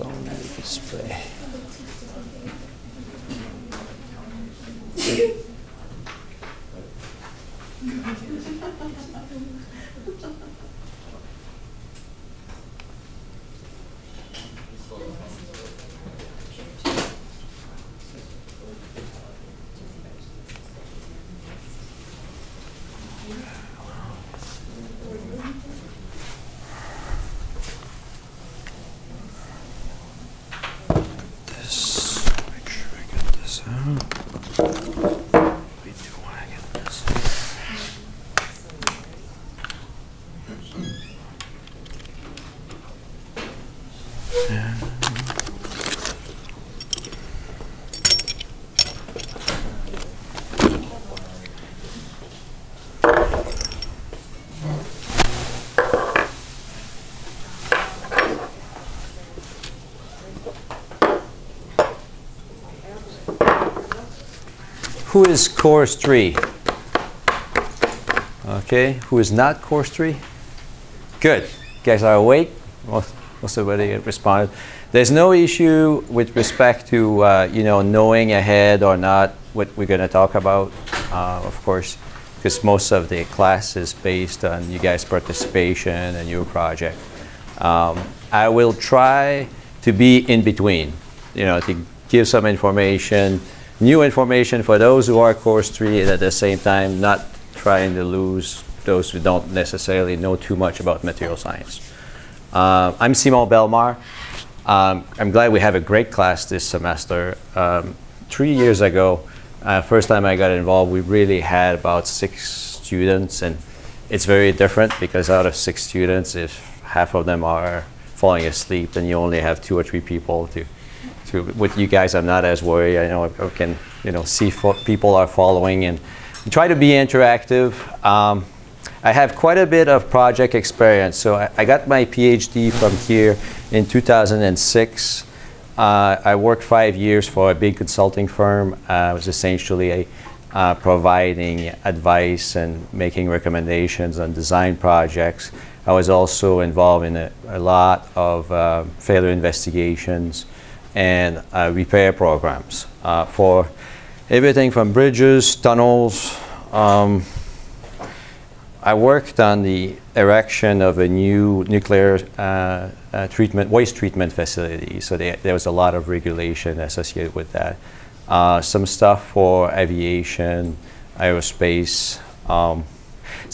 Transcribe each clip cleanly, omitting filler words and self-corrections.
from the display. Who is course 3? Okay, who is not course 3? Good. You guys are awake? Most everybody responded. There's no issue with respect to you know, knowing ahead or not what we're going to talk about, of course, because most of the class is based on you guys' participation and your project. I will try to be in between, you know, to give some information, new information for those who are course 3, and at the same time not trying to lose those who don't necessarily know too much about material science. I'm Simon Belmar. I'm glad we have a great class this semester. 3 years ago, first time I got involved, we really had about 6 students, and it's very different because out of 6 students, if half of them are falling asleep, then you only have 2 or 3 people to with you guys. I'm not as worried. I know I can, you know, see people are following, and try to be interactive. I have quite a bit of project experience. So I got my PhD from here in 2006. I worked 5 years for a big consulting firm. I was essentially providing advice and making recommendations on design projects. I was also involved in a lot of failure investigations and repair programs for everything from bridges, tunnels. I worked on the erection of a new nuclear waste treatment facility, so there was a lot of regulation associated with that. Some stuff for aviation, aerospace. So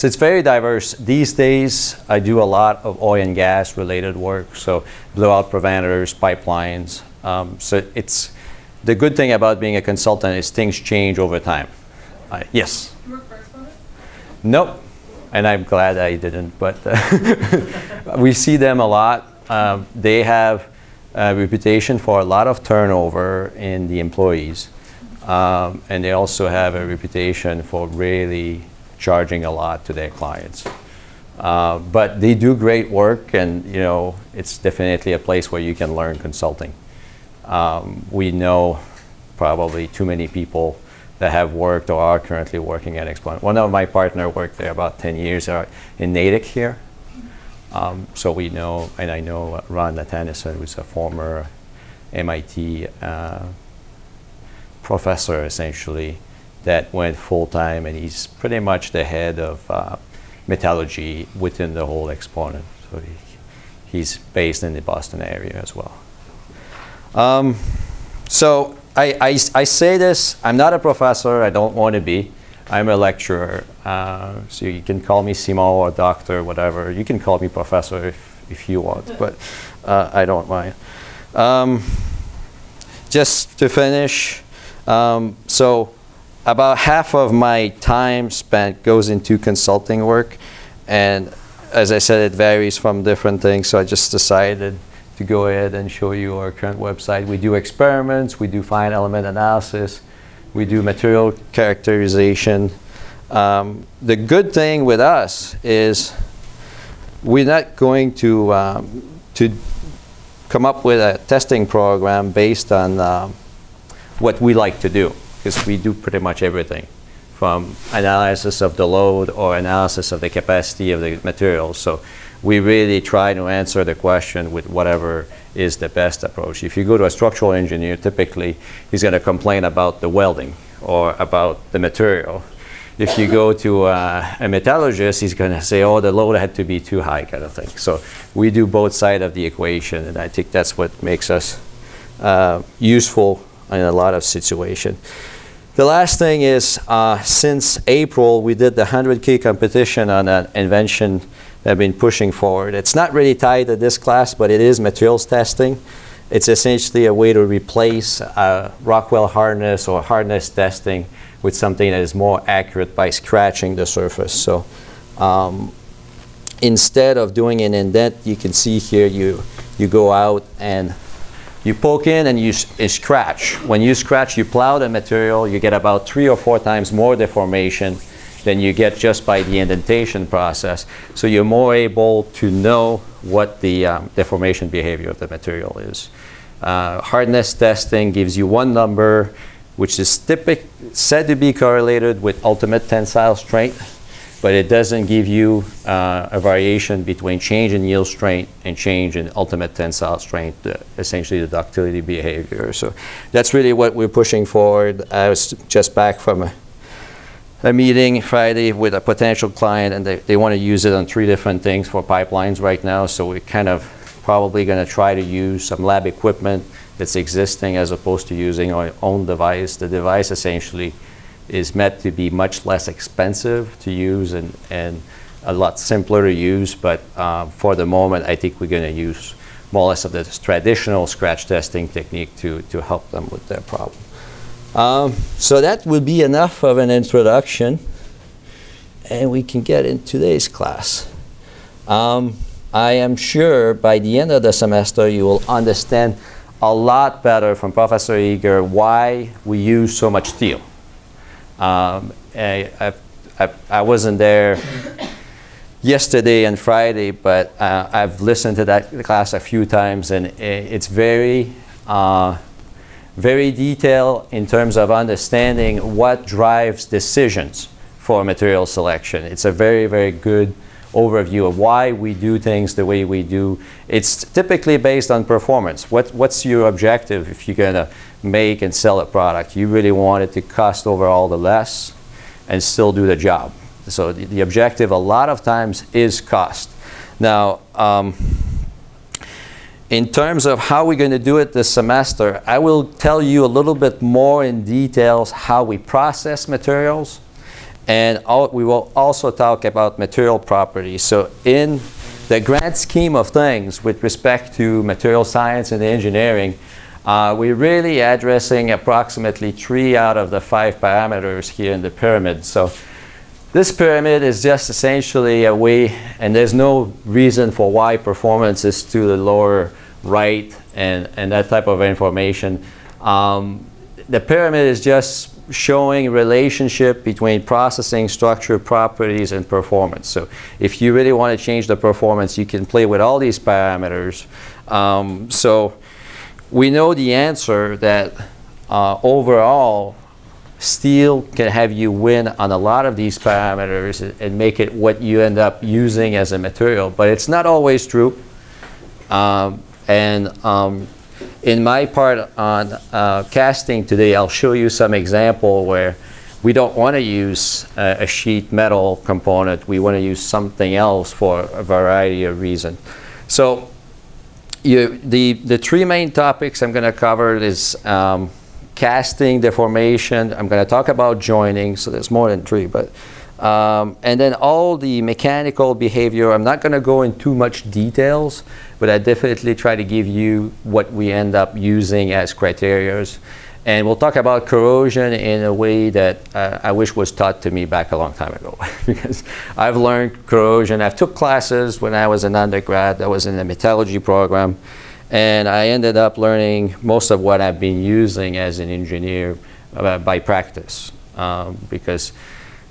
it's very diverse. These days, I do a lot of oil and gas related work, so blowout preventers, pipelines. So it's the good thing about being a consultant is things change over time. Yes? You work for Exponent? Nope. And I'm glad I didn't, but we see them a lot. They have a reputation for a lot of turnover in the employees. And they also have a reputation for really charging a lot to their clients. But they do great work, and you know, it's definitely a place where you can learn consulting. We know probably too many people that have worked or are currently working at Exponent. One of my partners worked there about 10 years in Natick here. So we know, and I know Ron Natanison, who's a former MIT professor, essentially, that went full-time, and he's pretty much the head of metallurgy within the whole Exponent. So he's based in the Boston area as well. So I say this, I'm not a professor, I don't want to be. I'm a lecturer, so you can call me Simon or doctor, whatever. You can call me professor if you want, but I don't mind. Just to finish, so about half of my time spent goes into consulting work, and as I said, it varies from different things, so I just decided to go ahead and show you our current website. We do experiments, we do fine element analysis, we do material characterization. The good thing with us is we're not going to come up with a testing program based on what we like to do, because we do pretty much everything, from analysis of the load or analysis of the capacity of the materials. So we really try to answer the question with whatever is the best approach. If you go to a structural engineer, typically he's going to complain about the welding or about the material. If you go to a metallurgist, he's going to say, oh, the load had to be too high, kind of thing. So we do both sides of the equation, and I think that's what makes us useful in a lot of situations. The last thing is, since April, we did the 100K competition on an invention that I've been pushing forward. It's not really tied to this class, but it is materials testing. It's essentially a way to replace Rockwell hardness or hardness testing with something that is more accurate by scratching the surface. So instead of doing an indent, you can see here you go out and you poke in and you scratch. When you scratch, you plow the material, you get about 3 or 4 times more deformation than you get just by the indentation process. So you're more able to know what the deformation behavior of the material is. Hardness testing gives you one number, which is said to be correlated with ultimate tensile strength, but it doesn't give you a variation between change in yield strength and change in ultimate tensile strength, essentially the ductility behavior. So that's really what we're pushing forward. I was just back from a meeting Friday with a potential client, and they want to use it on 3 different things for pipelines right now. So we're kind of probably going to try to use some lab equipment that's existing as opposed to using our own device. The device essentially is meant to be much less expensive to use and a lot simpler to use, but for the moment I think we're going to use more or less of the traditional scratch testing technique to help them with their problem. So that would be enough of an introduction, and we can get in today's class. I am sure by the end of the semester you will understand a lot better from Professor Eager why we use so much steel. I wasn't there yesterday and Friday, but I've listened to that class a few times, and it's very detailed in terms of understanding what drives decisions for material selection. It's a very, very good overview of why we do things the way we do. It's typically based on performance. What's your objective if you're going to make and sell a product? You really want it to cost overall the less and still do the job. So the objective a lot of times is cost. Now, in terms of how we're going to do it this semester, I will tell you a little bit more in details how we process materials, and we will also talk about material properties. So in the grand scheme of things with respect to material science and engineering, we're really addressing approximately 3 out of the 5 parameters here in the pyramid. So this pyramid is just essentially a way, and there's no reason for why performance is to the lower right and that type of information. The pyramid is just showing relationship between processing, structure, properties, and performance. So if you really want to change the performance, you can play with all these parameters. So we know the answer that overall, steel can have you win on a lot of these parameters and make it what you end up using as a material, but it's not always true. In my part on casting today, I'll show you some example where we don't want to use a sheet metal component. We want to use something else for a variety of reasons. So the 3 main topics I'm going to cover is casting, deformation. I'm going to talk about joining, so there's more than 3, but and then all the mechanical behavior. I'm not going to go in too much details, but I definitely try to give you what we end up using as criteria. And we'll talk about corrosion in a way that I wish was taught to me back a long time ago, because I've learned corrosion. I've took classes when I was an undergrad. I was in the metallurgy program, and I ended up learning most of what I've been using as an engineer by practice, because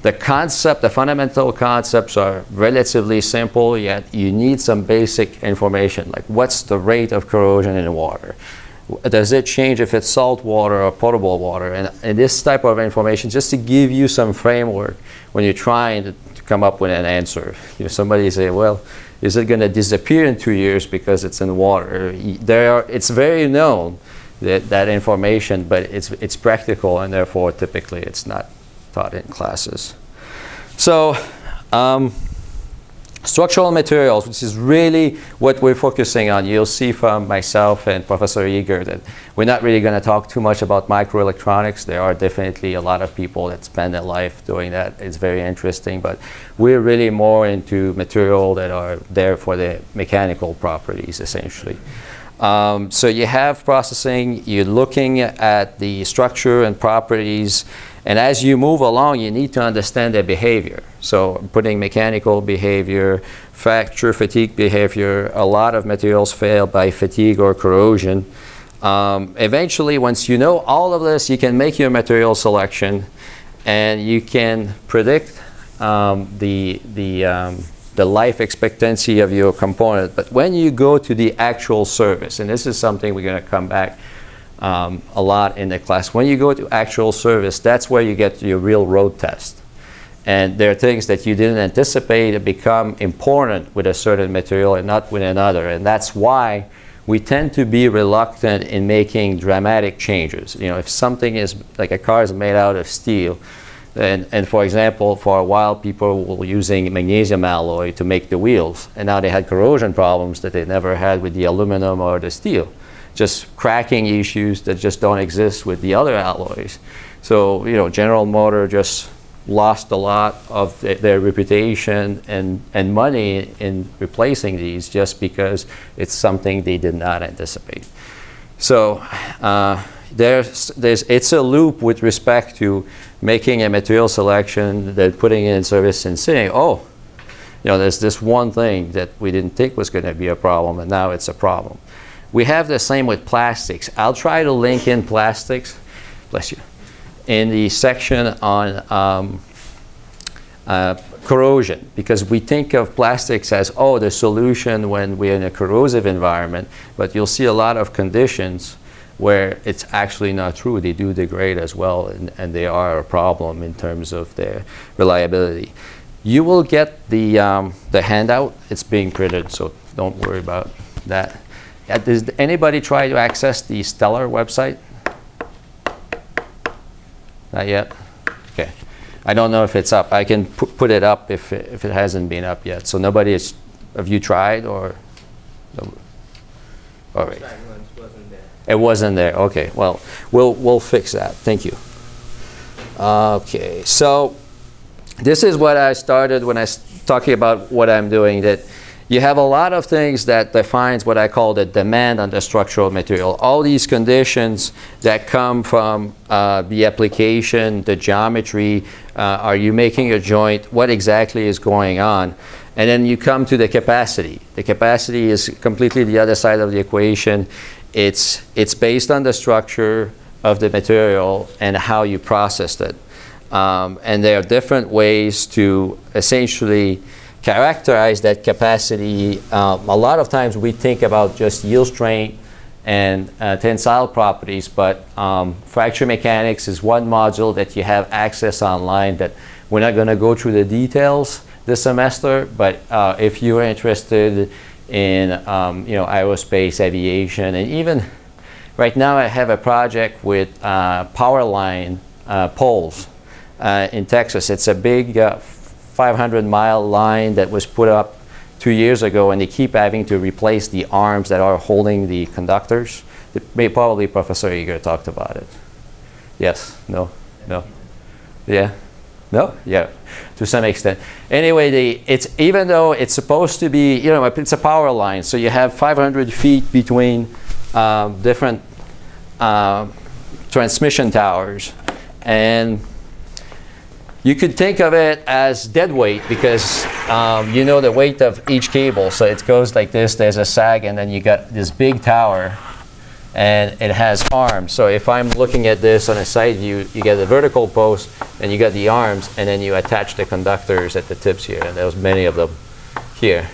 the concept, the fundamental concepts are relatively simple, yet you need some basic information, like what's the rate of corrosion in water? Does it change if it's salt water or potable water? And this type of information, just to give you some framework when you're trying to come up with an answer. You know, somebody say, well, Is it going to disappear in 2 years because it's in water? It's very known that information, but it's practical, and therefore typically it's not taught in classes. So structural materials, which is really what we're focusing on. You'll see from myself and Professor Eager that we're not really going to talk too much about microelectronics. There are definitely a lot of people that spend their life doing that. It's very interesting, but we're really more into material that are there for the mechanical properties, essentially. So you have processing, you're looking at the structure and properties, and as you move along, you need to understand their behavior. So putting mechanical behavior, fracture, fatigue behavior, a lot of materials fail by fatigue or corrosion. Eventually, once you know all of this, you can make your material selection, and you can predict the life expectancy of your component. But when you go to the actual service, and this is something we're going to come back a lot in the class, when you go to actual service, that's where you get your real road test. And there are things that you didn't anticipate that become important with a certain material and not with another. And that's why we tend to be reluctant in making dramatic changes. You know, if something is, like a car is made out of steel, and for example, for a while people were using magnesium alloy to make the wheels, and now they had corrosion problems that they never had with the aluminum or the steel. Just cracking issues that just don't exist with the other alloys. So, you know, General Motors just lost a lot of their reputation and money in replacing these just because it's something they did not anticipate. So it's a loop with respect to making a material selection, then putting it in service and saying, oh, you know, there's this one thing that we didn't think was going to be a problem, and now it's a problem. We have the same with plastics. I'll try to link in plastics, bless you, in the section on corrosion, because we think of plastics as, oh, the solution when we're in a corrosive environment, but you'll see a lot of conditions where it's actually not true. They do degrade as well, and they are a problem in terms of their reliability. You will get the handout. It's being printed, so don't worry about that. Does anybody try to access the Stellar website? Not yet? Okay. I don't know if it's up. I can put it up if it hasn't been up yet. So nobody has, have you tried or? No? All right. It wasn't there. Okay. Well, we'll fix that. Thank you. Okay. So this is what I started when I was talking about what I'm doing. That you have a lot of things that defines what I call the demand on the structural material. All these conditions that come from the application, the geometry, are you making a joint, what exactly is going on? And then you come to the capacity. The capacity is completely the other side of the equation. It's based on the structure of the material and how you processed it. And there are different ways to essentially characterize that capacity. A lot of times we think about just yield strength and tensile properties, but fracture mechanics is one module that you have access online that we're not going to go through the details this semester, but if you're interested in aerospace, aviation, and even right now I have a project with power line poles in Texas. It's a big 500-mile line that was put up 2 years ago, and they keep having to replace the arms that are holding the conductors. Probably Professor Eager talked about it. Yes? No? No? Yeah? No? Yeah, to some extent. Anyway, even though it's supposed to be, you know, it's a power line, so you have 500 feet between different transmission towers, and you could think of it as dead weight because you know the weight of each cable. So it goes like this, there's a sag, and then you got this big tower, and it has arms. So if I'm looking at this on a side view, you get the vertical post, and you got the arms, and then you attach the conductors at the tips here, and there's many of them here.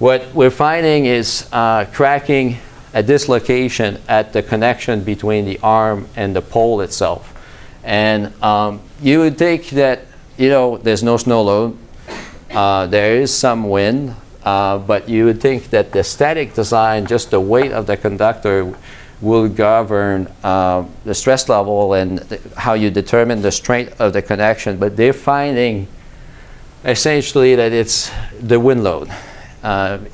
What we're finding is cracking at this location at the connection between the arm and the pole itself. And you would think that, you know, there's no snow load. There is some wind. but you would think that the static design, just the weight of the conductor, will govern the stress level and how you determine the strength of the connection. But they're finding essentially that it's the wind load.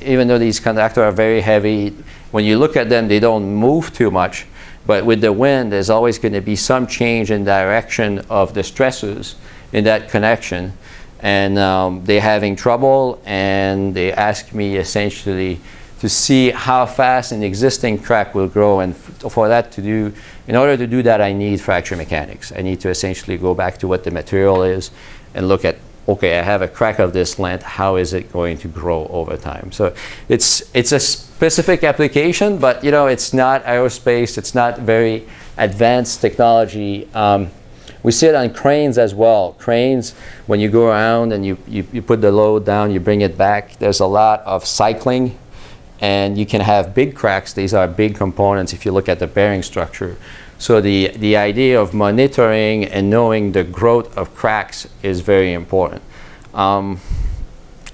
Even though these conductors are very heavy, when you look at them, they don't move too much. But with the wind, there's always going to be some change in direction of the stresses in that connection. And they're having trouble, and they ask me essentially to see how fast an existing crack will grow. And for that to do, in order to do that, I need fracture mechanics. I need to essentially go back to what the material is and look at, okay, I have a crack of this length, how is it going to grow over time? So it's a specific application, but it's not aerospace, it's not very advanced technology. We see it on cranes as well. Cranes, when you go around and you put the load down, you bring it back, there's a lot of cycling, and you can have big cracks. These are big components if you look at the bearing structure. So the idea of monitoring and knowing the growth of cracks is very important.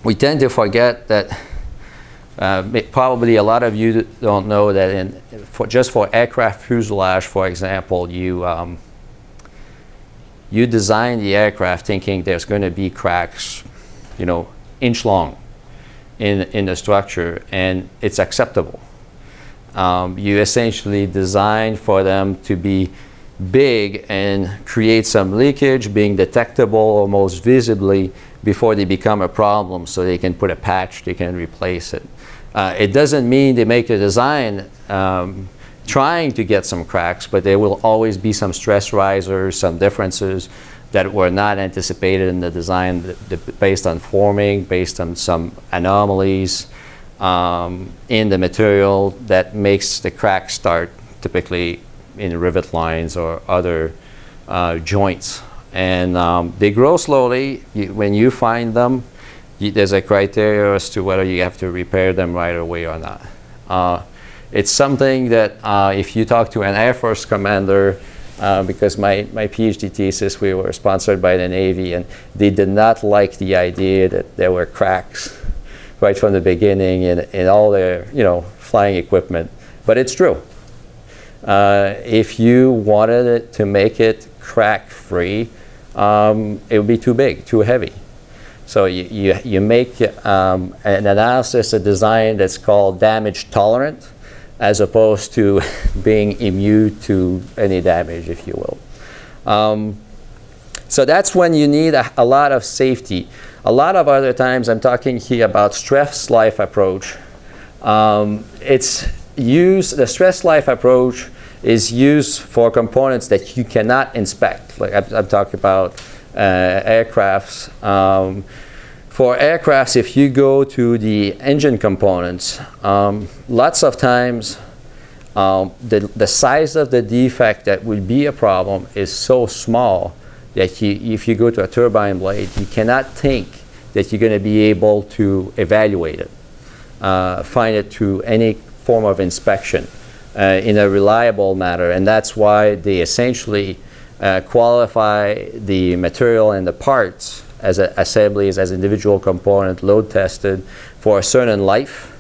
We tend to forget that probably a lot of you don't know that just for aircraft fuselage, for example, you design the aircraft thinking there's going to be cracks, inch long in the structure, and it's acceptable. You essentially design for them to be big and create some leakage, being detectable almost visibly before they become a problem, so they can put a patch, they can replace it. It doesn't mean they make the design trying to get some cracks, but there will always be some stress risers, some differences that were not anticipated in the design based on forming, based on some anomalies in the material that makes the crack start typically in rivet lines or other joints. And they grow slowly. When you find them, there's a criteria as to whether you have to repair them right away or not. It's something that if you talk to an Air Force commander, because my PhD thesis, we were sponsored by the Navy, and they did not like the idea that there were cracks right from the beginning in all their flying equipment. But it's true. If you wanted it to make it crack-free, it would be too big, too heavy. So you make an analysis, a design that's called damage tolerant, as opposed to being immune to any damage, if you will. So that's when you need a lot of safety. A lot of other times, I'm talking here about stress life approach. The stress life approach is used for components that you cannot inspect. Like I'm talking about aircrafts. For aircrafts, if you go to the engine components, lots of times the size of the defect that would be a problem is so small that if you go to a turbine blade, you cannot think that you're going to be able to evaluate it, find it through any form of inspection in a reliable manner. And that's why they essentially qualify the material and the parts as assemblies, as individual component, load tested for a certain life.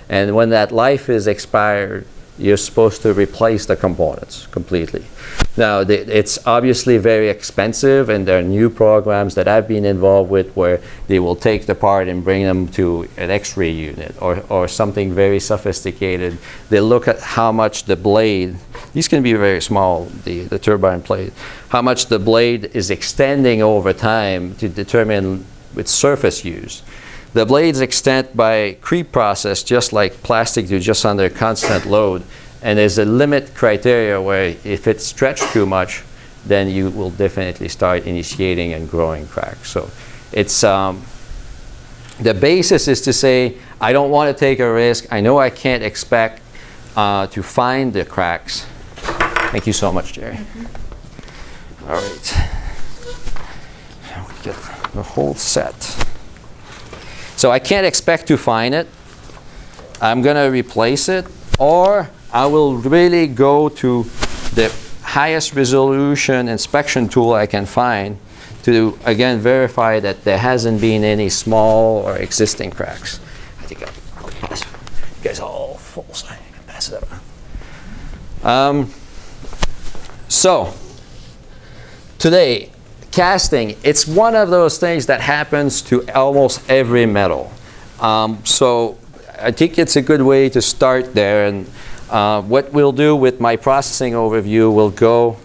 And when that life is expired, you're supposed to replace the components completely. Now, it's obviously very expensive, and there are new programs that I've been involved with where they will take the part and bring them to an X-ray unit or something very sophisticated. They look at how much the blade, these can be very small, the turbine blade, how much the blade is extending over time to determine its surface use. The blades extend by creep process, just like plastic do, just under constant load. And there's a limit criteria where if it's stretched too much, then you will definitely start initiating and growing cracks. So it's the basis is to say, I don't want to take a risk. I know I can't expect to find the cracks. Thank you so much, Jerry. All right. We get the whole set. So I can't expect to find it. I'm going to replace it, or I will really go to the highest resolution inspection tool I can find to, again, verify that there hasn't been any small or existing cracks. take it. I'll pass it. You guys are all full, so I can pass it around. So, today, casting, it's one of those things that happens to almost every metal. So, I think it's a good way to start there. And what we'll do with my processing overview, we'll go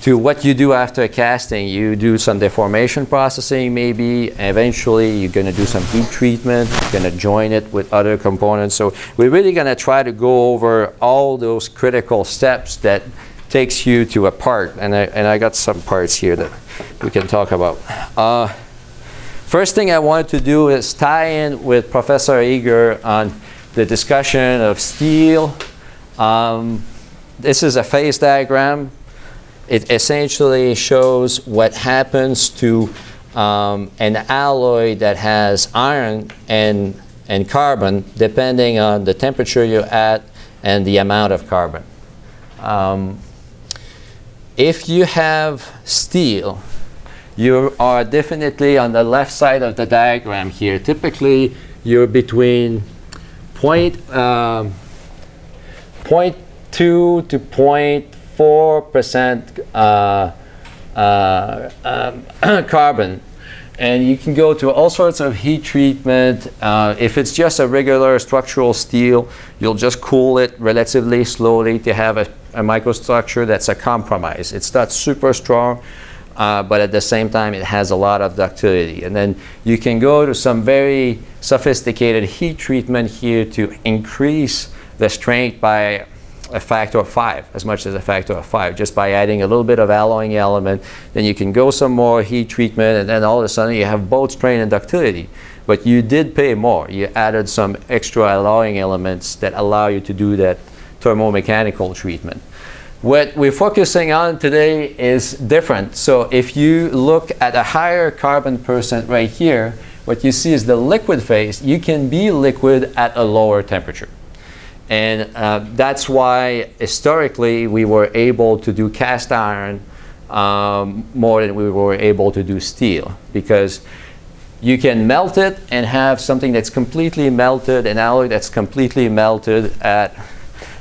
to what you do after casting. You do some deformation processing maybe. Eventually, you're going to do some heat treatment. You're going to join it with other components. So we're really going to try to go over all those critical steps that takes you to a part. And I got some parts here that we can talk about. First thing I wanted to do is tie in with Professor Eager on the discussion of steel. This is a phase diagram. It essentially shows what happens to an alloy that has iron and carbon depending on the temperature you're at and the amount of carbon. If you have steel, you are definitely on the left side of the diagram here. Typically, you're between 0.2 to 0.4% carbon. And you can go to all sorts of heat treatment. If it's just a regular structural steel, you'll just cool it relatively slowly to have a microstructure that's a compromise. It's not super strong, but at the same time, it has a lot of ductility. And then you can go to some very sophisticated heat treatment here to increase the strength by a factor of 5, as much as a factor of 5, just by adding a little bit of alloying element. Then you can go some more heat treatment, and then all of a sudden you have both strain and ductility. But you did pay more. You added some extra alloying elements that allow you to do that thermomechanical treatment. What we're focusing on today is different. So if you look at a higher carbon percent right here, what you see is the liquid phase. You can be liquid at a lower temperature. And that's why historically we were able to do cast iron more than we were able to do steel, because you can melt it and have something that's completely melted, an alloy that's completely melted at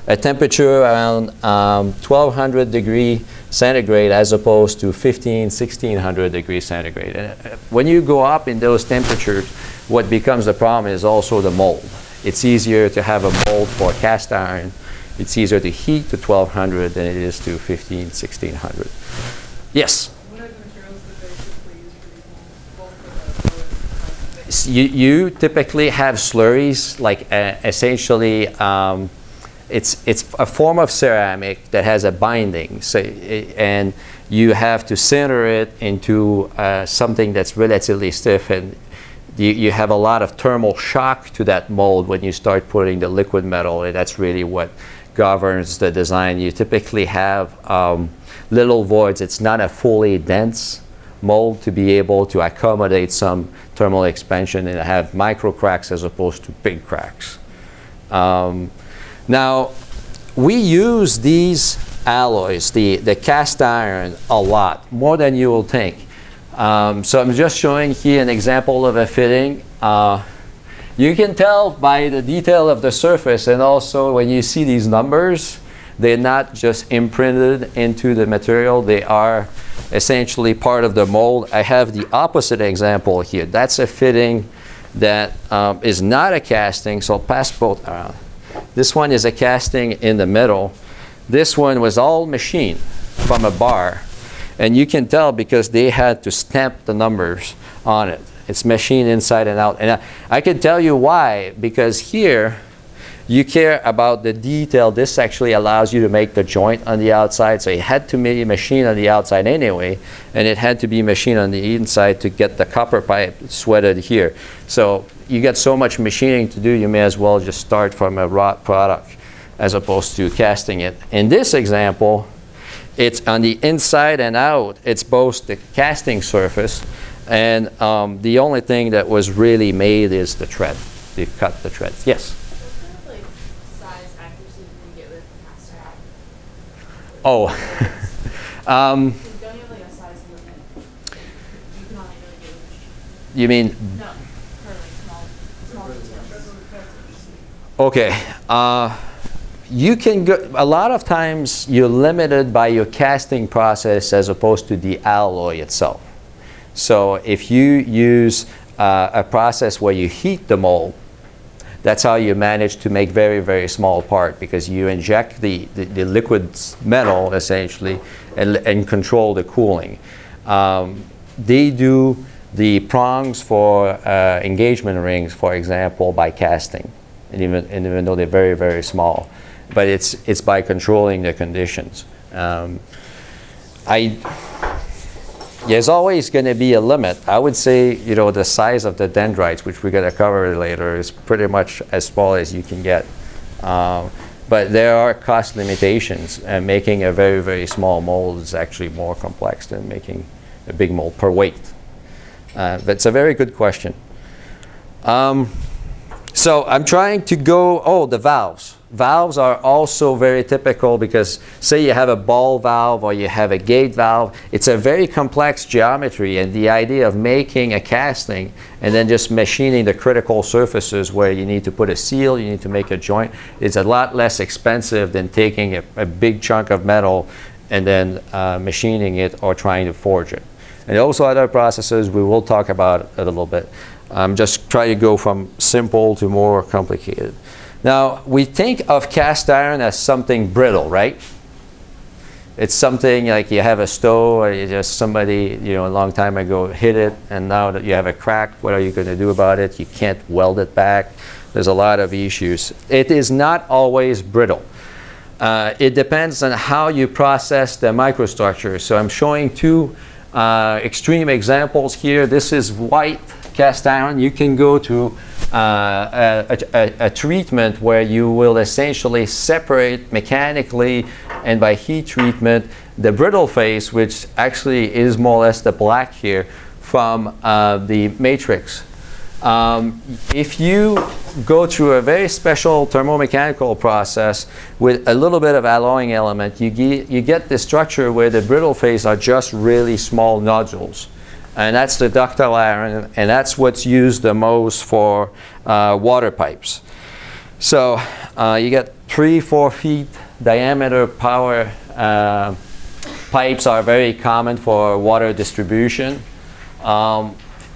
a temperature around 1200 degrees centigrade as opposed to 1600 degrees centigrade. And when you go up in those temperatures, what becomes the problem is also the mold. It's easier to have a mold for cast iron. It's easier to heat to 1200 than it is to 1600. Yes? What are the materials that they typically use for these molds? You typically have slurries, like essentially it's a form of ceramic that has a binding, so and you have to center it into something that's relatively stiff, and you have a lot of thermal shock to that mold when you start putting the liquid metal, and that's really what governs the design. You typically have little voids. It's not a fully dense mold to be able to accommodate some thermal expansion and have micro cracks as opposed to big cracks. Now, we use these alloys, the cast iron, a lot, more than you will think. So I'm just showing here an example of a fitting. You can tell by the detail of the surface, and also when you see these numbers, they're not just imprinted into the material. They are essentially part of the mold. I have the opposite example here. That's a fitting that is not a casting, so I'll pass both around. This one is a casting in the middle. This one was all machined from a bar. And you can tell because they had to stamp the numbers on it. It's machined inside and out. And I can tell you why. Because here, you care about the detail. This actually allows you to make the joint on the outside. So it had to be machined on the outside anyway. And it had to be machined on the inside to get the copper pipe sweated here. So you got so much machining to do, you may as well just start from a wrought product as opposed to casting it. In this example, it's on the inside and out. It's both the casting surface, and the only thing that was really made is the tread. They've cut the treads. Yes? What kind of like size accuracy can you get with cast iron? Oh. Don't you have like a size limit? You can only really get with machine. You mean? No, for like small details. Okay. You can go, a lot of times you're limited by your casting process as opposed to the alloy itself. So if you use a process where you heat the mold, that's how you manage to make very, very small part, because you inject the liquid metal essentially and control the cooling. They do the prongs for engagement rings, for example, by casting, and even though they're very, very small. But it's by controlling the conditions. There's always going to be a limit. I would say, you know, the size of the dendrites, which we're going to cover later, is pretty much as small as you can get. But there are cost limitations, and making a very, very small mold is actually more complex than making a big mold per weight. That's a very good question. So I'm trying to go, the valves. Valves are also very typical, because say you have a ball valve or you have a gate valve, it's a very complex geometry, and the idea of making a casting and then just machining the critical surfaces where you need to put a seal, you need to make a joint, is a lot less expensive than taking a big chunk of metal and then machining it or trying to forge it. And also other processes we will talk about a little bit. Just try to go from simple to more complicated. Now, we think of cast iron as something brittle, right? It's something like you have a stove, or you just somebody, you know, a long time ago hit it, and now that you have a crack, what are you going to do about it? You can't weld it back. There's a lot of issues. It is not always brittle. It depends on how you process the microstructure. So I'm showing two extreme examples here. This is white cast iron. You can go to a treatment where you will essentially separate mechanically and by heat treatment the brittle phase, which actually is more or less the black here, from the matrix. If you go through a very special thermomechanical process with a little bit of alloying element, you get the structure where the brittle phase are just really small nodules. And that's the ductile iron, and that's what's used the most for water pipes. So you get 3-4 feet diameter power pipes are very common for water distribution.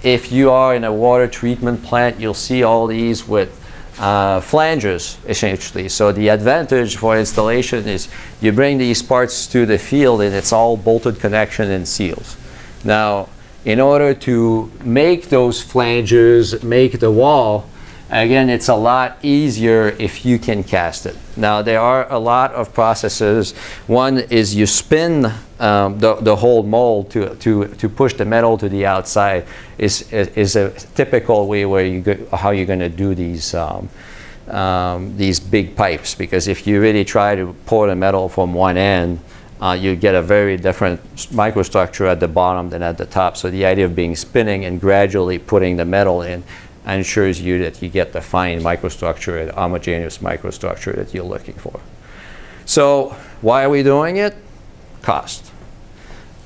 If you are in a water treatment plant, you'll see all these with flanges, essentially. So the advantage for installation is you bring these parts to the field, and it's all bolted connection and seals. Now, in order to make those flanges, make the wall, again, it's a lot easier if you can cast it. Now, there are a lot of processes. One is you spin the whole mold to push the metal to the outside. Is a typical way where you go, how you're going to do these big pipes. Because if you really try to pour the metal from one end, you get a very different microstructure at the bottom than at the top. So the idea of being spinning and gradually putting the metal in ensures you that you get the fine microstructure, the homogeneous microstructure that you're looking for. So why are we doing it? Cost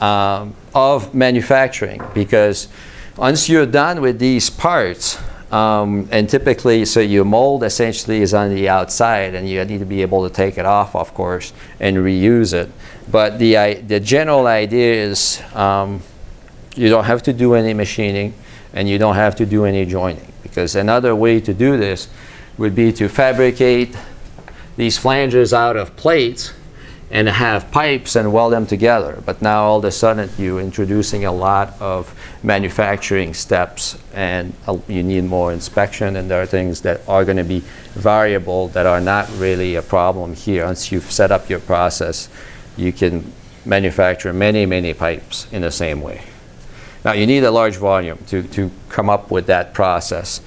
of manufacturing. Because once you're done with these parts, and typically, so your mold essentially is on the outside, and you need to be able to take it off, of course, and reuse it. But the general idea is you don't have to do any machining, and you don't have to do any joining. Because another way to do this would be to fabricate these flanges out of plates and have pipes and weld them together. But now all of a sudden you're introducing a lot of manufacturing steps, and you need more inspection, and there are things that are going to be variable that are not really a problem here. Once you've set up your process, you can manufacture many, many pipes in the same way. Now, you need a large volume to come up with that process.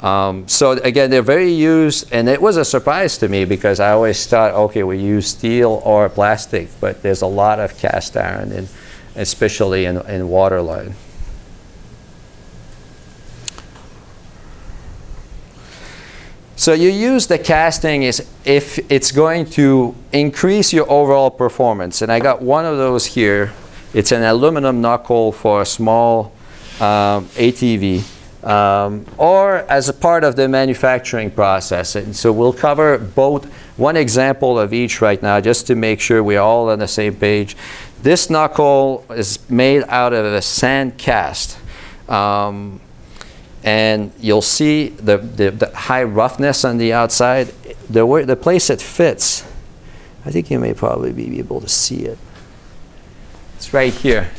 So again, they're very used, and it was a surprise to me because I always thought, okay, we use steel or plastic, but there's a lot of cast iron, especially in waterline. So you use the casting if it's going to increase your overall performance. And I got one of those here. It's an aluminum knuckle for a small ATV. or as a part of the manufacturing process. And so we'll cover both, one example of each right now, just to make sure we're all on the same page. This knuckle is made out of a sand cast. And you'll see the high roughness on the outside. The place it fits, I think you may probably be able to see it. It's right here.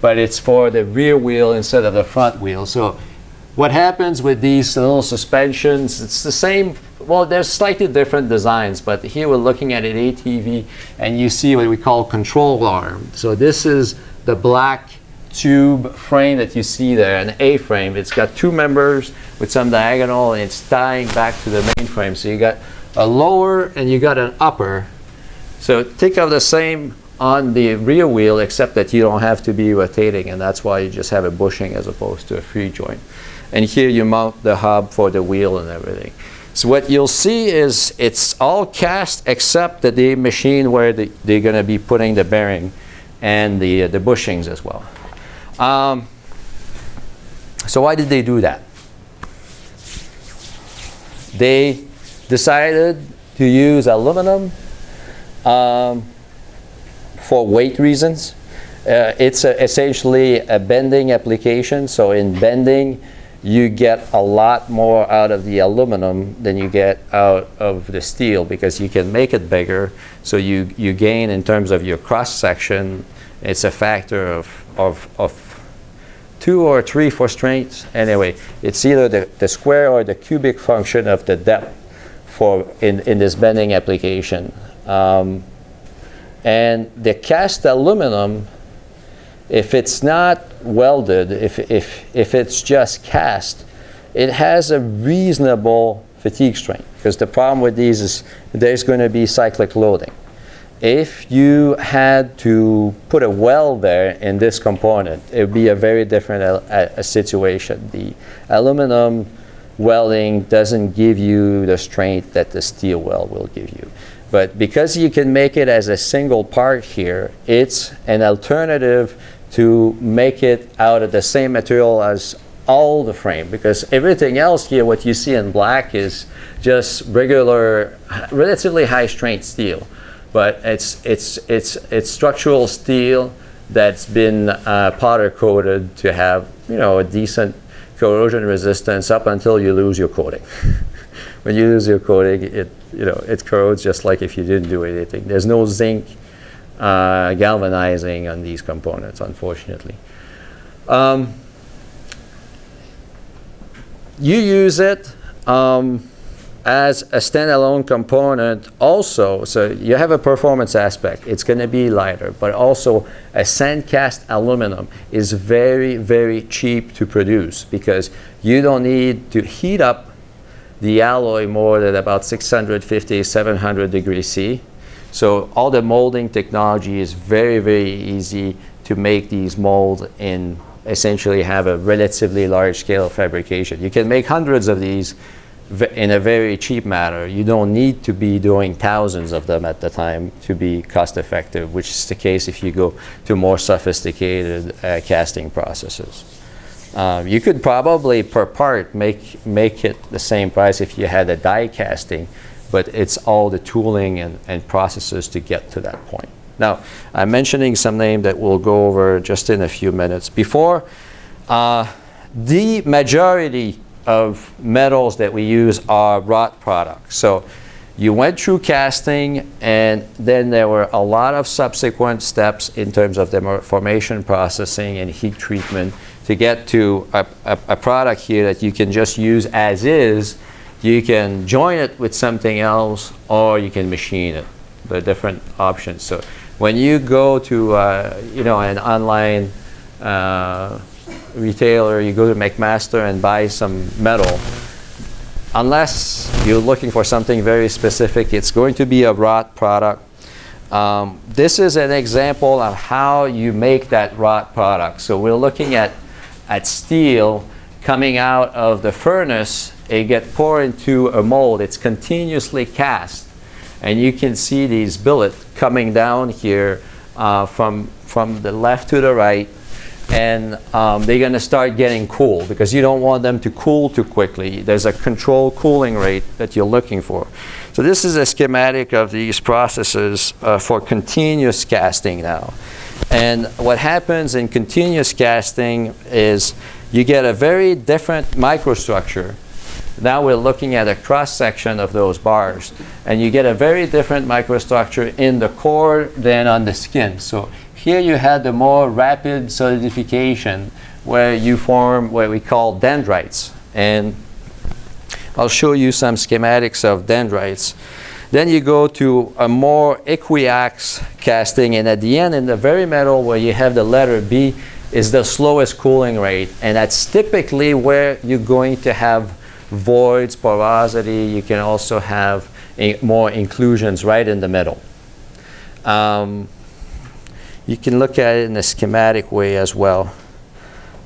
But it's for the rear wheel instead of the front wheel. So what happens with these little suspensions, it's the same, well, there's slightly different designs, but here we're looking at an ATV, and you see what we call control arm. So this is the black tube frame that you see there, an A-frame. It's got two members with some diagonal, and it's tying back to the main frame. So you got a lower and you got an upper. So think of the same on the rear wheel, except that you don't have to be rotating, and that's why you just have a bushing as opposed to a free joint. And here you mount the hub for the wheel and everything. So what you'll see is it's all cast except that the machine where they're going to be putting the bearing and the bushings as well. So why did they do that? They decided to use aluminum for weight reasons. It's essentially a bending application. So in bending, you get a lot more out of the aluminum than you get out of the steel, because you can make it bigger. So you gain in terms of your cross section. It's a factor of 2 or 3 for strength. Anyway, it's either the square or the cubic function of the depth in this bending application. And the cast aluminum, if it's not welded, if it's just cast, it has a reasonable fatigue strength, because the problem with these is there's going to be cyclic loading. If you had to put a weld there in this component, it would be a very different situation. The aluminum welding doesn't give you the strength that the steel weld will give you. But because you can make it as a single part here, it's an alternative to make it out of the same material as all the frame, because everything else here, what you see in black, is just regular, relatively high strength steel. But it's structural steel that's been powder coated to have, you know, a decent corrosion resistance up until you lose your coating. When you lose your coating, it corrodes just like if you didn't do anything. There's no zinc galvanizing on these components, unfortunately. You use it as a standalone component also, so you have a performance aspect. It's going to be lighter, but also a sand cast aluminum is very, very cheap to produce, because you don't need to heat up the alloy more than about 650, 700 degrees C. So all the molding technology is very, very easy to make these molds and essentially have a relatively large scale of fabrication. You can make hundreds of these in a very cheap manner. You don't need to be doing thousands of them at the time to be cost effective, which is the case if you go to more sophisticated casting processes. You could probably per part make it the same price if you had a die casting, but it's all the tooling and processes to get to that point. Now, I'm mentioning some names that we'll go over just in a few minutes. Before, the majority of metals that we use are wrought products. So you went through casting, and then there were a lot of subsequent steps in terms of the formation processing and heat treatment to get to a product here that you can just use as is. You can join it with something else, or you can machine it. There are different options. So when you go to an online retailer, you go to McMaster and buy some metal, unless you're looking for something very specific, it's going to be a wrought product. This is an example of how you make that wrought product. So we're looking at steel coming out of the furnace. It gets poured into a mold. It's continuously cast. And you can see these billets coming down here from the left to the right. and they're going to start getting cool because you don't want them to cool too quickly. There's a controlled cooling rate that you're looking for. So this is a schematic of these processes for continuous casting now. And what happens in continuous casting is you get a very different microstructure. Now we're looking at a cross-section of those bars. And you get a very different microstructure in the core than on the skin. So here you had the more rapid solidification where you form what we call dendrites. And I'll show you some schematics of dendrites. Then you go to a more equiax casting, and at the end, in the very middle where you have the letter B, is the slowest cooling rate. And that's typically where you're going to have voids, porosity. You can also have more inclusions right in the middle. You can look at it in a schematic way as well.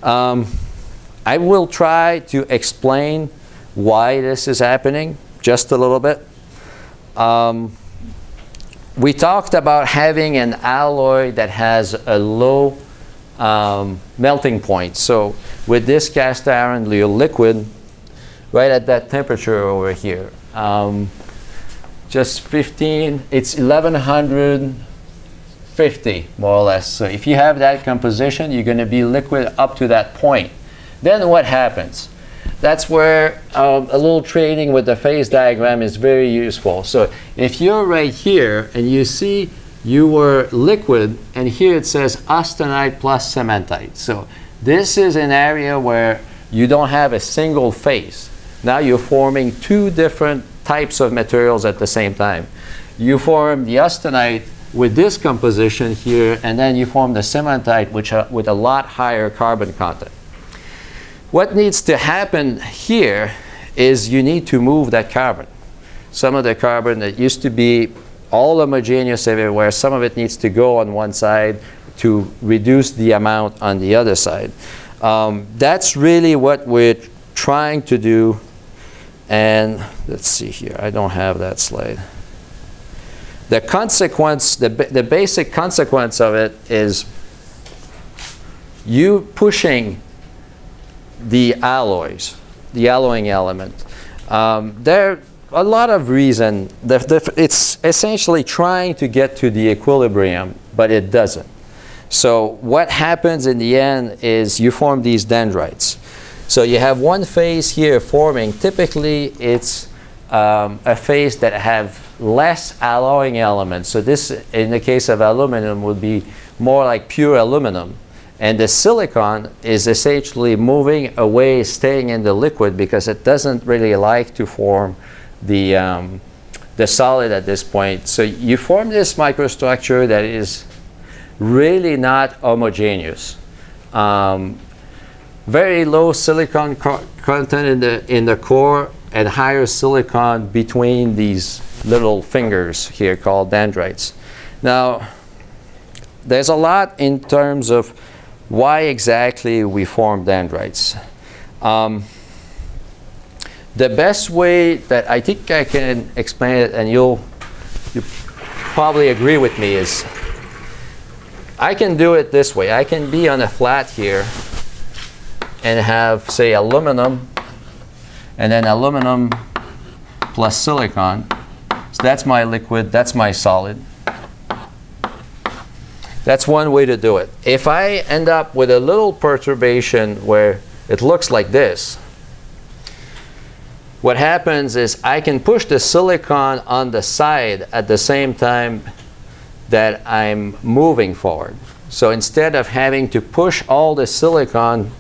I will try to explain why this is happening just a little bit. We talked about having an alloy that has a low melting point. So with this cast iron liquid, right at that temperature over here, just 15, it's 1150 more or less. So if you have that composition, you're going to be liquid up to that point. Then what happens? That's where a little training with the phase diagram is very useful. So if you're right here and you see you were liquid, and here it says austenite plus cementite. So this is an area where you don't have a single phase. Now you're forming two different types of materials at the same time. You form the austenite with this composition here, and then you form the cementite with a lot higher carbon content. What needs to happen here is you need to move that carbon. Some of the carbon that used to be all homogeneous everywhere, some of it needs to go on one side to reduce the amount on the other side. That's really what we're trying to do. And let's see here, I don't have that slide. The consequence, the basic consequence of it is you pushing the alloys, the alloying element. There are a lot of reasons. It's essentially trying to get to the equilibrium, but it doesn't. So what happens in the end is you form these dendrites. So you have one phase here forming. Typically, it's a phase that have less alloying elements. So this, in the case of aluminum, would be more like pure aluminum. And the silicon is essentially moving away, staying in the liquid, because it doesn't really like to form the solid at this point. So you form this microstructure that is really not homogeneous. Very low silicon content in the core, and higher silicon between these little fingers here called dendrites. Now, there's a lot in terms of why exactly we form dendrites. The best way that I think I can explain it, and you'll probably agree with me, is I can do it this way. I can be on a flat here and have, say, aluminum, and then aluminum plus silicon. So that's my liquid, that's my solid. That's one way to do it. If I end up with a little perturbation where it looks like this, what happens is I can push the silicon on the side at the same time that I'm moving forward. So instead of having to push all the silicon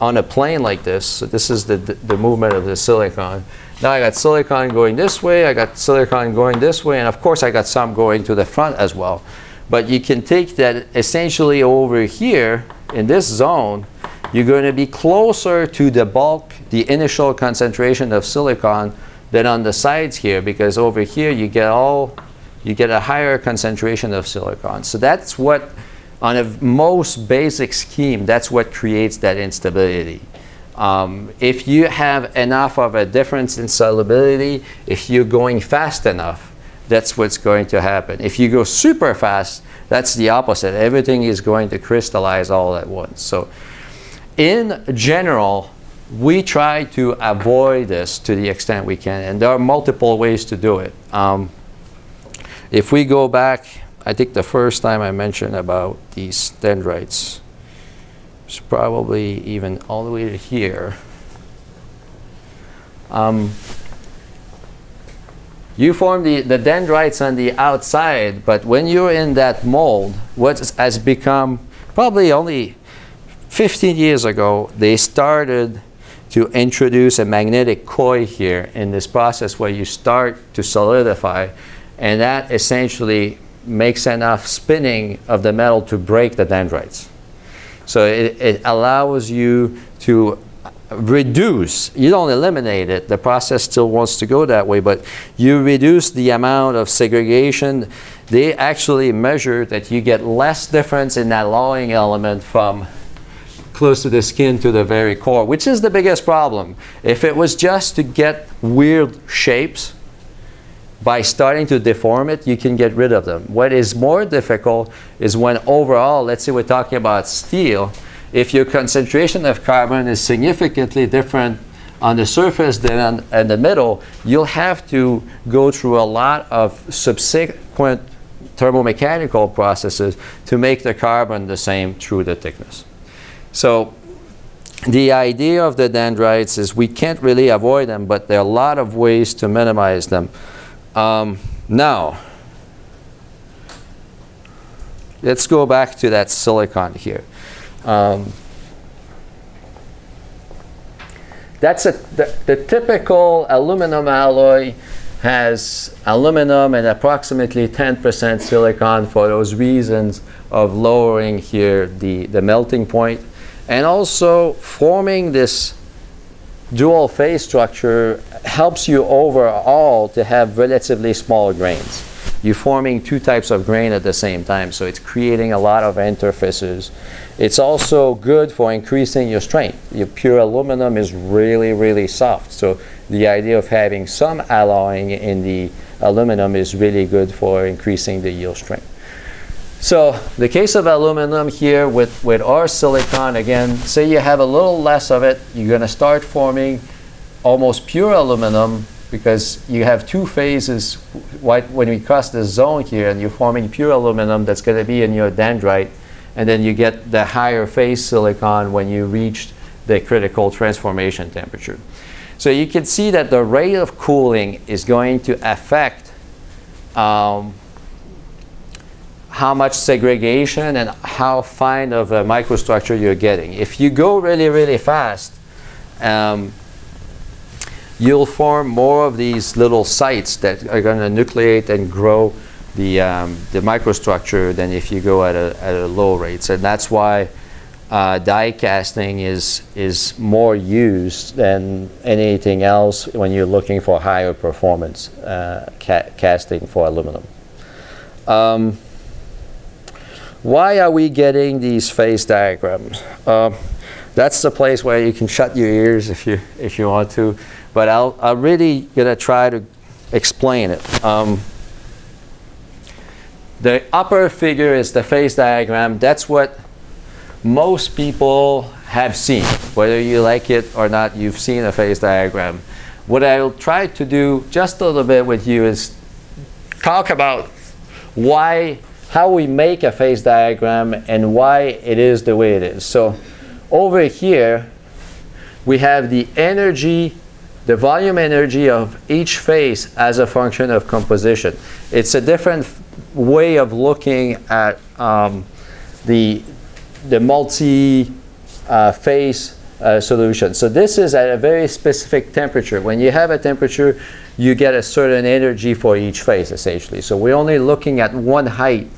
on a plane like this, so this is the movement of the silicon. Now I got silicon going this way, I got silicon going this way, and of course I got some going to the front as well. But you can take that essentially over here in this zone, you're going to be closer to the bulk, the initial concentration of silicon than on the sides here, because over here you get a higher concentration of silicon. So that's what, on a most basic scheme, that's what creates that instability. If you have enough of a difference in solubility, if you're going fast enough, that's what's going to happen. If you go super fast, that's the opposite. Everything is going to crystallize all at once. So in general, we try to avoid this to the extent we can, and there are multiple ways to do it. If we go back, I think the first time I mentioned about these dendrites, it's probably even all the way to here. You form the dendrites on the outside, but when you're in that mold, what has become probably only 15 years ago, they started to introduce a magnetic coil here in this process where you start to solidify, and that essentially makes enough spinning of the metal to break the dendrites. So it allows you to reduce, you don't eliminate it, the process still wants to go that way, but you reduce the amount of segregation. They actually measure that you get less difference in that alloying element from close to the skin to the very core, which is the biggest problem. If it was just to get weird shapes, by starting to deform it, you can get rid of them. What is more difficult is when overall, let's say we're talking about steel, if your concentration of carbon is significantly different on the surface than in the middle, you'll have to go through a lot of subsequent thermomechanical processes to make the carbon the same through the thickness. So the idea of the dendrites is we can't really avoid them, but there are a lot of ways to minimize them. Now, let's go back to that silicon here. That's the typical aluminum alloy has aluminum and approximately 10% silicon for those reasons of lowering here the melting point, and also forming this dual phase structure helps you overall to have relatively small grains. You're forming two types of grain at the same time, so it's creating a lot of interfaces. It's also good for increasing your strength. Your pure aluminum is really, really soft, so the idea of having some alloying in the aluminum is really good for increasing the yield strength. So the case of aluminum here with our silicon, again, say you have a little less of it, you're going to start forming almost pure aluminum because you have two phases when we cross this zone here, and you're forming pure aluminum that's going to be in your dendrite, and then you get the higher phase silicon when you reach the critical transformation temperature. So you can see that the rate of cooling is going to affect how much segregation and how fine of a microstructure you're getting. If you go really, really fast, you'll form more of these little sites that are going to nucleate and grow the microstructure than if you go at a low rate. And that's why die casting is more used than anything else when you're looking for higher performance casting for aluminum. Why are we getting these phase diagrams? That's the place where you can shut your ears if you want to, but I'm really gonna try to explain it. The upper figure is the phase diagram. That's what most people have seen. Whether you like it or not, you've seen a phase diagram. What I'll try to do just a little bit with you is talk about how we make a phase diagram and why it is the way it is. So over here, we have the energy, the volume energy of each phase as a function of composition. It's a different way of looking at the multi-phase solution. So this is at a very specific temperature. When you have a temperature, you get a certain energy for each phase, essentially. So we're only looking at one height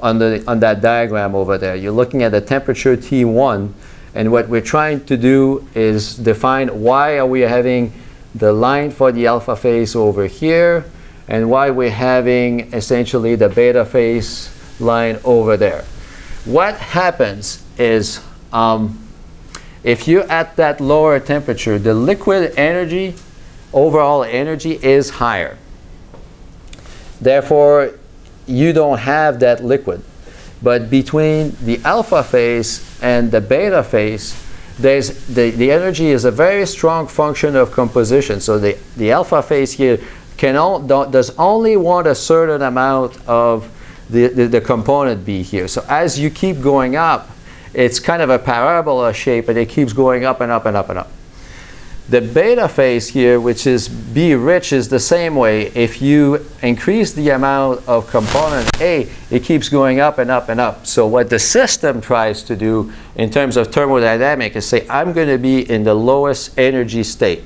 on that diagram over there. You're looking at the temperature T1, and what we're trying to do is define why are we having the line for the alpha phase over here, and why we're having essentially the beta phase line over there. What happens is if you're at that lower temperature, the liquid energy, overall energy, is higher. Therefore, you don't have that liquid. But between the alpha phase and the beta phase, there's the energy is a very strong function of composition. So the alpha phase here does only want a certain amount of the component B here. So as you keep going up, it's kind of a parabola shape, and it keeps going up and up and up and up. The beta phase here, which is B rich, is the same way. If you increase the amount of component A, it keeps going up and up and up. So what the system tries to do in terms of thermodynamics is say, I'm going to be in the lowest energy state.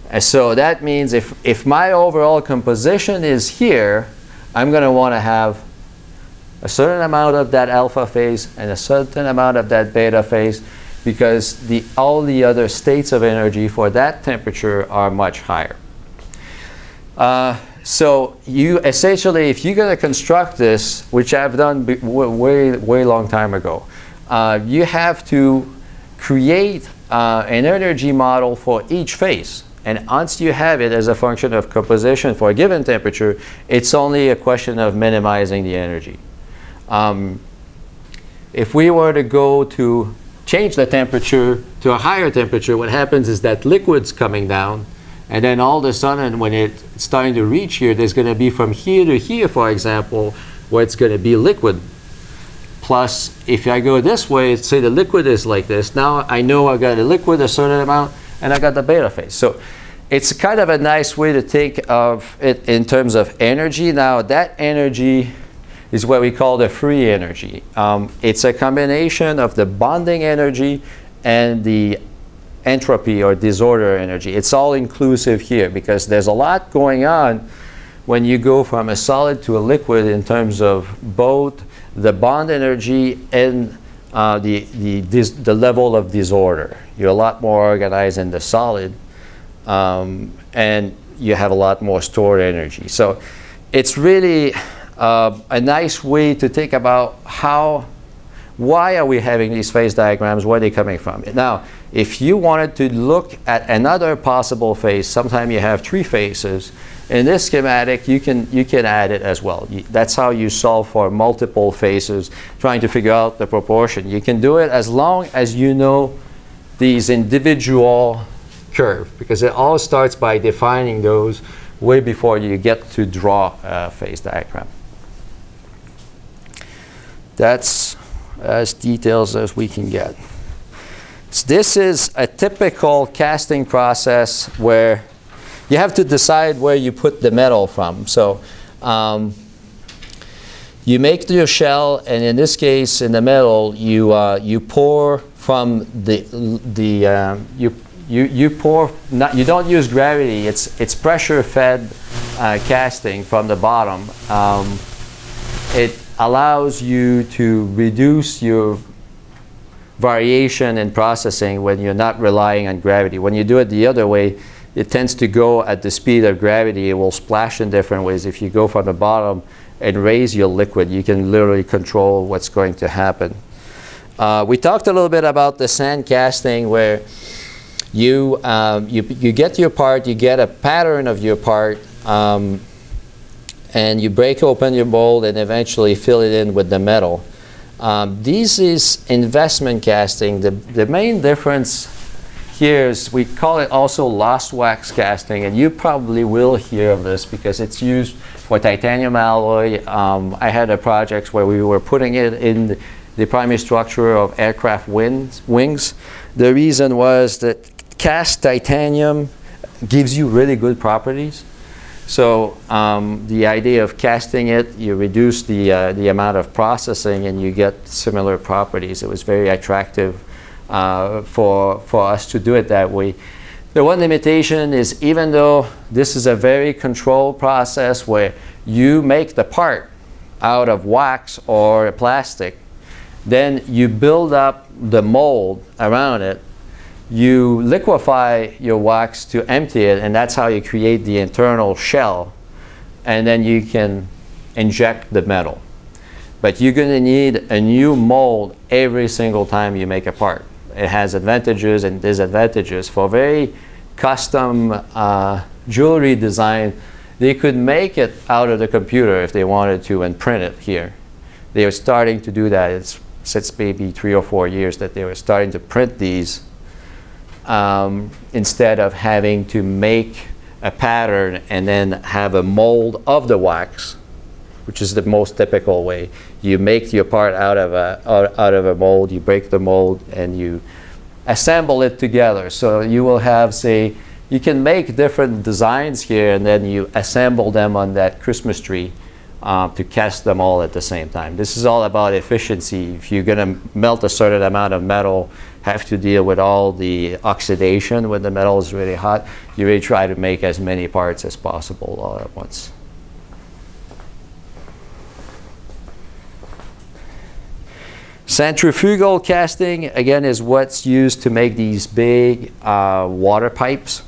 And so that means if my overall composition is here, I'm going to want to have a certain amount of that alpha phase and a certain amount of that beta phase, because all the other states of energy for that temperature are much higher. So you essentially, if you're going to construct this, which I've done way long time ago, you have to create an energy model for each phase. And once you have it as a function of composition for a given temperature, it's only a question of minimizing the energy. If we were to go to change the temperature to a higher temperature, what happens is that liquid's coming down, and then all of a sudden when it's starting to reach here, there's going to be from here to here, for example, where it's going to be liquid. Plus, if I go this way, say the liquid is like this, now I know I got a liquid a certain amount, and I got the beta phase. So it's kind of a nice way to think of it in terms of energy. Now that energy is what we call the free energy. It's a combination of the bonding energy and the entropy or disorder energy. It's all inclusive here because there's a lot going on when you go from a solid to a liquid in terms of both the bond energy and the level of disorder. You're a lot more organized in the solid, and you have a lot more stored energy. So it's really a nice way to think about why are we having these phase diagrams, where are they coming from. Now, if you wanted to look at another possible phase, sometimes you have 3 phases. In this schematic, you can add it as well. That's how you solve for multiple phases, trying to figure out the proportion. You can do it as long as you know these individual curves, because it all starts by defining those way before you get to draw a phase diagram. That's as detailed as we can get. So this is a typical casting process where you have to decide where you put the metal from. So you make your shell, and in this case, in the middle, you pour from you pour. You don't use gravity. It's pressure-fed casting from the bottom. It allows you to reduce your variation in processing when you're not relying on gravity. When you do it the other way, it tends to go at the speed of gravity. It will splash in different ways. If you go from the bottom and raise your liquid, you can literally control what's going to happen. We talked a little bit about the sand casting, where you get your part, you get a pattern of your part, and you break open your mold and eventually fill it in with the metal. This is investment casting. The main difference here is we call it also lost wax casting, and you probably will hear of this because it's used for titanium alloy. I had a project where we were putting it in the primary structure of aircraft wings. The reason was that cast titanium gives you really good properties. So the idea of casting it, you reduce the amount of processing and you get similar properties. It was very attractive for us to do it that way. The one limitation is, even though this is a very controlled process where you make the part out of wax or plastic, then you build up the mold around it. You liquefy your wax to empty it, and that's how you create the internal shell. And then you can inject the metal. But you're going to need a new mold every single time you make a part. It has advantages and disadvantages. For very custom jewelry design, They could make it out of the computer if they wanted to and print it here. They were starting to do that. It's since maybe 3 or 4 years that they were starting to print these instead of having to make a pattern and then have a mold of the wax, which is the most typical way. You make your part out of a mold, you break the mold, and you assemble it together. So you will have, say, you can make different designs here, and then you assemble them on that Christmas tree to cast them all at the same time. This is all about efficiency. If you're going to melt a certain amount of metal, have to deal with all the oxidation when the metal is really hot, you really try to make as many parts as possible all at once. Centrifugal casting, again, is what's used to make these big water pipes.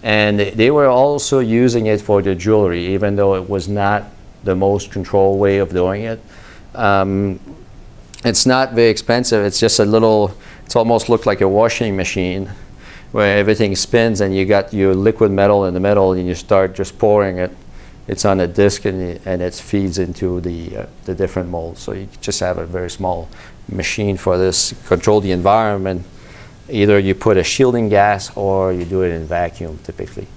And they were also using it for the jewelry, even though it was not the most controlled way of doing it. It's not very expensive. It's just a little, it's almost looked like a washing machine where everything spins and you got your liquid metal in the middle and you start just pouring it. It's on a disc and it feeds into the different molds. So you just have a very small machine for this, control the environment. Either you put a shielding gas or you do it in vacuum typically.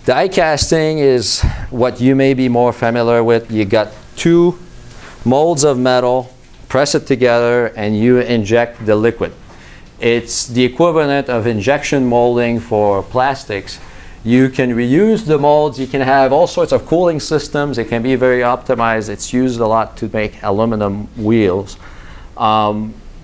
Die casting is what you may be more familiar with. You got 2 molds of metal, press it together, and you inject the liquid. It's the equivalent of injection molding for plastics. You can reuse the molds. You can have all sorts of cooling systems. It can be very optimized. It's used a lot to make aluminum wheels.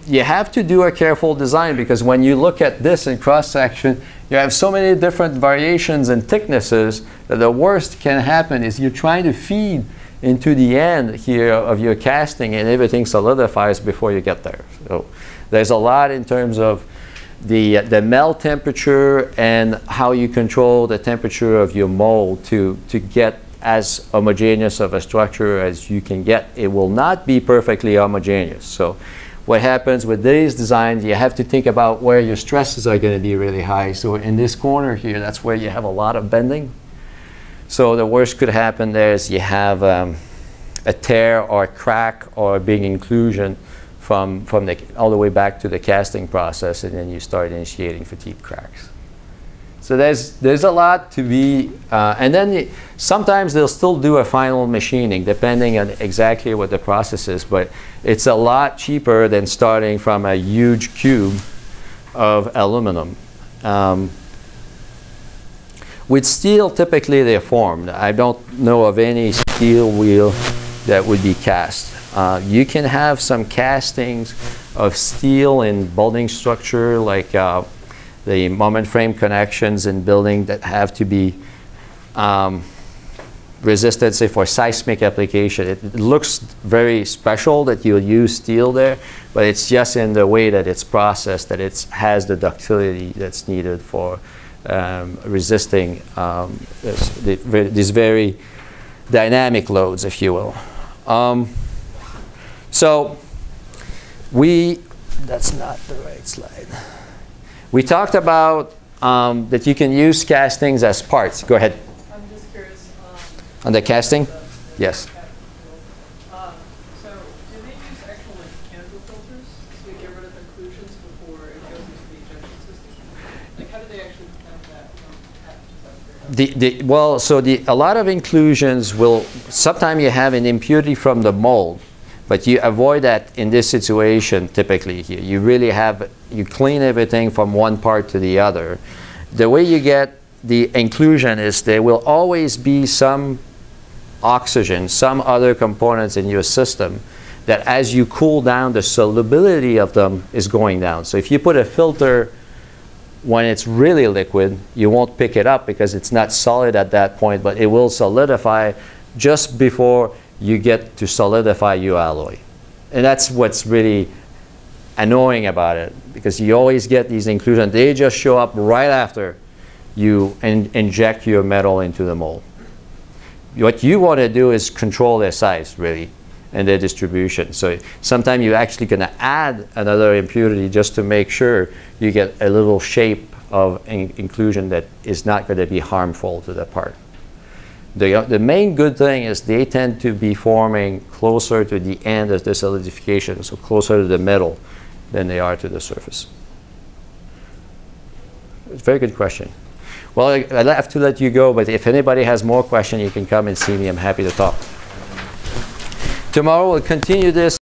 You have to do a careful design because when you look at this in cross-section, you have so many different variations and thicknesses that the worst can happen is you're trying to feed into the end here of your casting and everything solidifies before you get there. So there's a lot in terms of the melt temperature and how you control the temperature of your mold to get as homogeneous of a structure as you can get. It will not be perfectly homogeneous. So what happens with these designs, you have to think about where your stresses are going to be really high. So in this corner here, that's where you have a lot of bending. So the worst could happen there is you have a tear or a crack or a big inclusion from all the way back to the casting process, and then you start initiating fatigue cracks. So there's a lot to be, and then sometimes they'll still do a final machining depending on exactly what the process is, but it's a lot cheaper than starting from a huge cube of aluminum. With steel, typically they're formed. I don't know of any steel wheel that would be cast. You can have some castings of steel in building structure, like the moment frame connections in building that have to be resistant, say, for seismic application. It looks very special that you'll use steel there, but it's just in the way that it's processed that it has the ductility that's needed for resisting these very dynamic loads, if you will. So that's not the right slide. We talked about that you can use castings as parts. Go ahead. I'm just curious. On the casting? Yes. So, do they use actual mechanical filters to get rid of inclusions before it goes into the injection system? Like, how do they actually prevent that? Well, so a lot of inclusions will, sometimes you have an impurity from the mold, but you avoid that in this situation typically here. You really you clean everything from one part to the other. The way you get the inclusion is there will always be some oxygen, some other components in your system that as you cool down, the solubility of them is going down. So if you put a filter when it's really liquid, you won't pick it up because it's not solid at that point, but it will solidify just before you get to solidify your alloy. And that's what's really annoying about it, because you always get these inclusions. They just show up right after you inject your metal into the mold. What you want to do is control their size, really, and their distribution. So sometimes you're actually going to add another impurity just to make sure you get a little shape of inclusion that is not going to be harmful to the part. The main good thing is they tend to be forming closer to the end of the solidification, so closer to the metal than they are to the surface. It's a very good question. Well, I'd have to let you go, but if anybody has more questions, you can come and see me. I'm happy to talk. Tomorrow we'll continue this.